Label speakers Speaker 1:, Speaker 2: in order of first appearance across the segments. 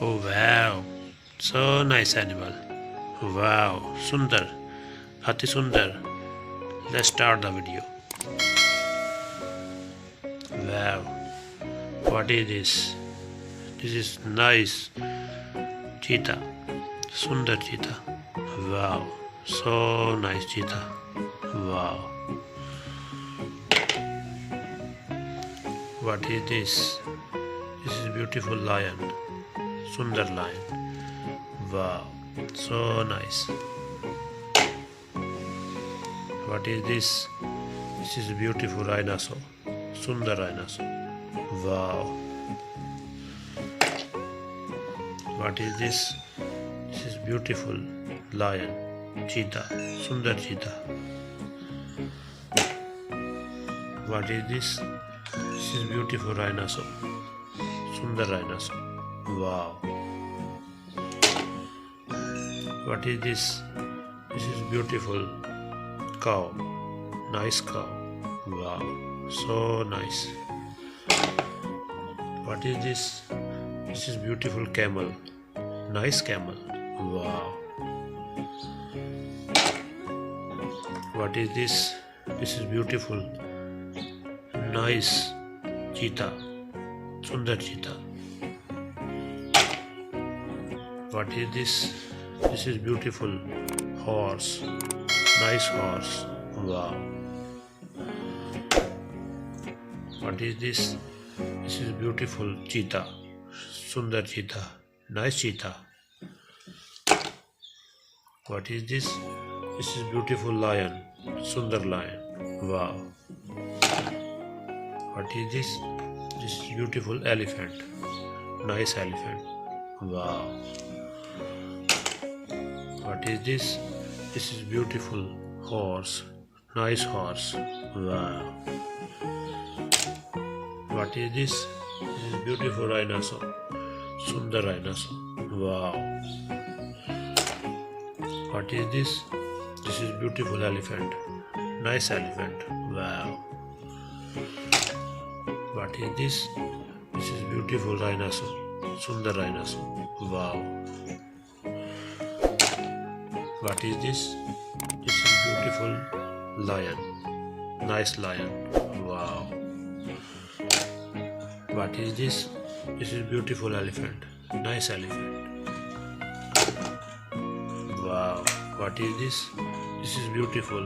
Speaker 1: Oh wow, so nice animal. Wow, Sundar, Hati Sundar. Let's start the video. Wow, what is this? This is nice cheetah, Sundar cheetah. Wow, so nice cheetah. Wow, what is this? This is beautiful lion, Sundar lion. Wow, so nice. What is this? This is beautiful rhinoceros, Sundar rhinoceros. Wow. What is this? This is beautiful lion, cheetah, Sundar cheetah. What is this? This is beautiful rhinoceros, Sundar rhinoceros. Wow. What is this? This is beautiful cow, nice cow. Wow, so nice. What is this? This is beautiful camel, nice camel. Wow. What is this? This is beautiful, nice cheetah, Sundar cheetah. What is this? This is beautiful horse, nice horse. Wow. What is this? This is beautiful cheetah, Sundar cheetah, nice cheetah. What is this? This is beautiful lion, Sundar lion. Wow. What is this? This is beautiful elephant, nice elephant. Wow. What is this? This is beautiful horse, nice horse. Wow. What is this? This is beautiful rhinoceros, Sundar rhinoceros. Wow. What is this? This is beautiful elephant, nice elephant. Wow. What is this? This is beautiful rhinoceros, Sundar rhinoceros. Wow. What is this? This is beautiful lion, nice lion. Wow. What is this? This is beautiful elephant, nice elephant. Wow. What is this? This is beautiful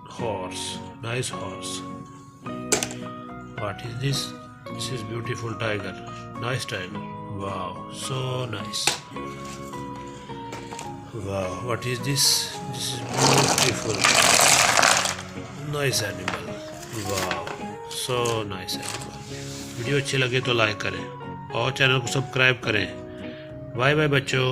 Speaker 1: horse, nice horse. What is this? This is beautiful tiger, nice tiger. Wow, so nice. Wow, what is this? This is beautiful, nice animal. Wow, so nice animal. Video अच्छे लगे तो like करें और channel को subscribe करें। Bye bye बच्चों।